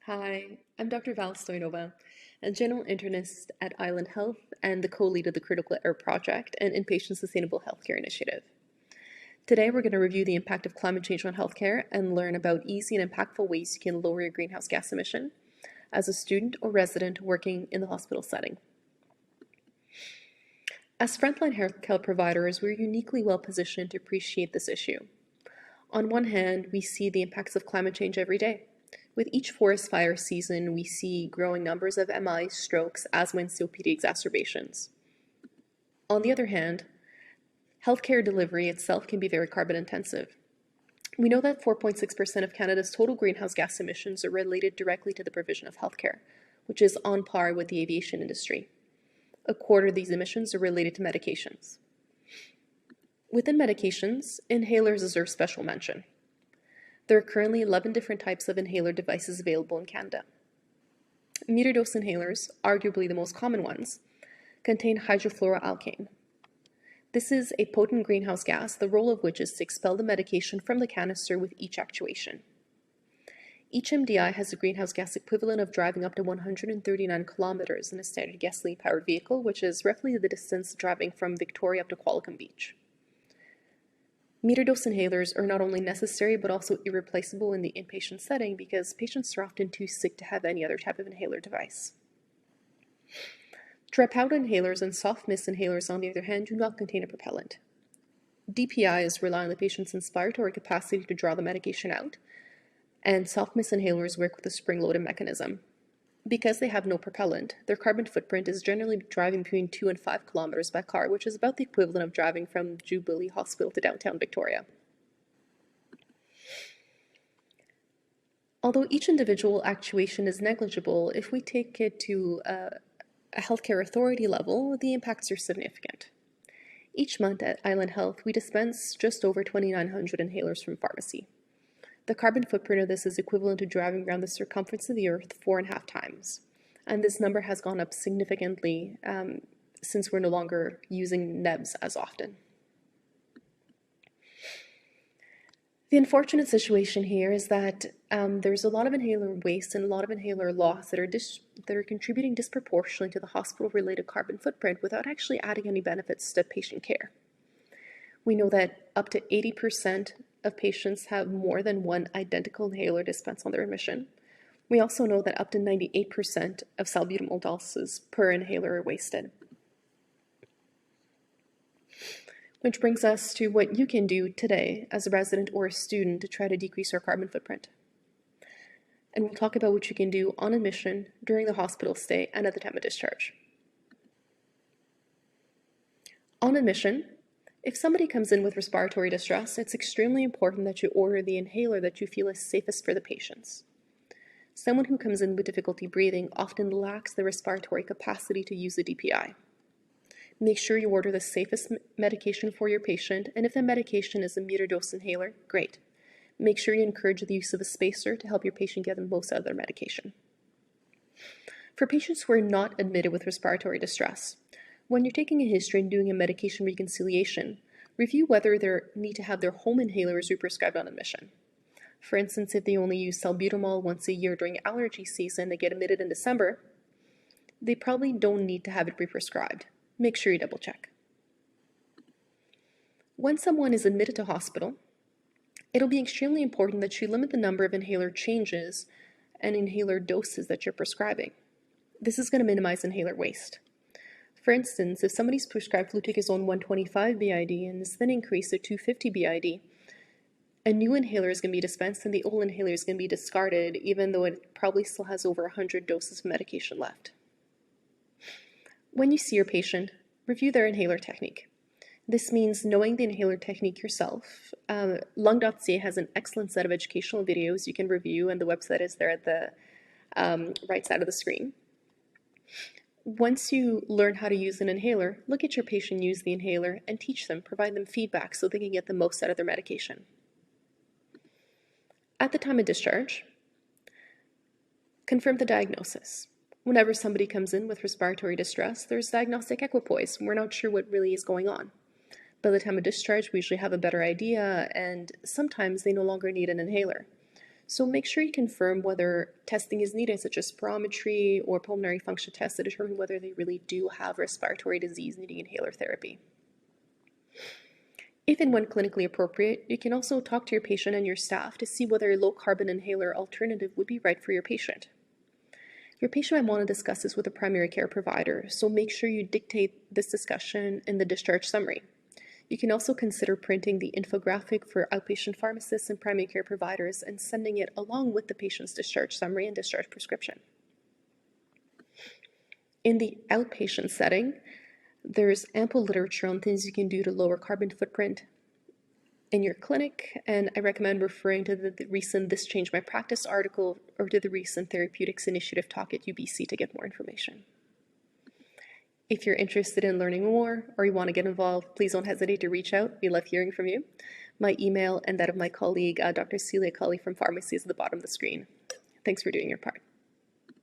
Hi, I'm Dr Valeria Stoynova, a general internist at Island Health and the co-lead of the Critical Air Project and Inpatient Sustainable Healthcare Initiative. Today we're going to review the impact of climate change on healthcare and learn about easy and impactful ways you can lower your greenhouse gas emission as a student or resident working in the hospital setting. As frontline healthcare providers, we're uniquely well positioned to appreciate this issue. On one hand, we see the impacts of climate change every day. With each forest fire season, we see growing numbers of MI, strokes, asthma, and COPD exacerbations. On the other hand, healthcare delivery itself can be very carbon intensive. We know that 4.6% of Canada's total greenhouse gas emissions are related directly to the provision of healthcare, which is on par with the aviation industry. A quarter of these emissions are related to medications. Within medications, inhalers deserve special mention. There are currently 11 different types of inhaler devices available in Canada. Metered-dose inhalers, arguably the most common ones, contain hydrofluoroalkane. This is a potent greenhouse gas, the role of which is to expel the medication from the canister with each actuation. Each MDI has a greenhouse gas equivalent of driving up to 139 kilometers in a standard gasoline-powered vehicle, which is roughly the distance driving from Victoria up to Qualicum Beach. Metered-dose inhalers are not only necessary but also irreplaceable in the inpatient setting because patients are often too sick to have any other type of inhaler device. Dry powder inhalers and soft mist inhalers, on the other hand, do not contain a propellant. DPIs rely on the patient's inspiratory capacity to draw the medication out, and soft mist inhalers work with a spring-loaded mechanism. Because they have no propellant, their carbon footprint is generally driving between 2 and 5 kilometers by car, which is about the equivalent of driving from Jubilee Hospital to downtown Victoria. Although each individual actuation is negligible, if we take it to a healthcare authority level, the impacts are significant. Each month at Island Health, we dispense just over 2,900 inhalers from pharmacy. The carbon footprint of this is equivalent to driving around the circumference of the Earth 4.5 times. And this number has gone up significantly since we're no longer using NEBs as often. The unfortunate situation here is that there's a lot of inhaler waste and a lot of inhaler loss that are contributing disproportionately to the hospital-related carbon footprint without actually adding any benefits to patient care. We know that up to 80% of patients have more than one identical inhaler dispensed on their admission. We also know that up to 98% of salbutamol doses per inhaler are wasted. Which brings us to what you can do today as a resident or a student to try to decrease your carbon footprint. And we'll talk about what you can do on admission, during the hospital stay, and at the time of discharge. On admission, if somebody comes in with respiratory distress, it's extremely important that you order the inhaler that you feel is safest for the patients. Someone who comes in with difficulty breathing often lacks the respiratory capacity to use the DPI. Make sure you order the safest medication for your patient, and if the medication is a metered-dose inhaler, great. Make sure you encourage the use of a spacer to help your patient get the most out of their medication. For patients who are not admitted with respiratory distress, when you're taking a history and doing a medication reconciliation, review whether they need to have their home inhalers re-prescribed on admission. For instance, if they only use salbutamol once a year during allergy season, they get admitted in December, they probably don't need to have it re-prescribed. Make sure you double check. When someone is admitted to hospital, it'll be extremely important that you limit the number of inhaler changes and inhaler doses that you're prescribing. This is going to minimize inhaler waste. For instance, if somebody's prescribed fluticasone 125 BID and is then increased to 250 BID, a new inhaler is going to be dispensed and the old inhaler is going to be discarded, even though it probably still has over 100 doses of medication left. When you see your patient, review their inhaler technique. This means knowing the inhaler technique yourself. Lung.ca has an excellent set of educational videos you can review, and the website is there at the right side of the screen. Once you learn how to use an inhaler, look at your patient use the inhaler and teach them, provide them feedback so they can get the most out of their medication. At the time of discharge, confirm the diagnosis. Whenever somebody comes in with respiratory distress, there's diagnostic equipoise. We're not sure what really is going on. By the time of discharge, we usually have a better idea, and sometimes they no longer need an inhaler. So make sure you confirm whether testing is needed, such as spirometry or pulmonary function tests to determine whether they really do have respiratory disease needing inhaler therapy. If and when clinically appropriate, you can also talk to your patient and your staff to see whether a low-carbon inhaler alternative would be right for your patient. Your patient might want to discuss this with a primary care provider, so make sure you dictate this discussion in the discharge summary. You can also consider printing the infographic for outpatient pharmacists and primary care providers and sending it along with the patient's discharge summary and discharge prescription. In the outpatient setting, there's ample literature on things you can do to lower carbon footprint in your clinic, and I recommend referring to the recent This Changed My Practice article or to the recent Therapeutics Initiative talk at UBC to get more information. If you're interested in learning more or you want to get involved, please don't hesitate to reach out. We love hearing from you. My email and that of my colleague, Dr. Celia Culley from Pharmacy, is at the bottom of the screen. Thanks for doing your part.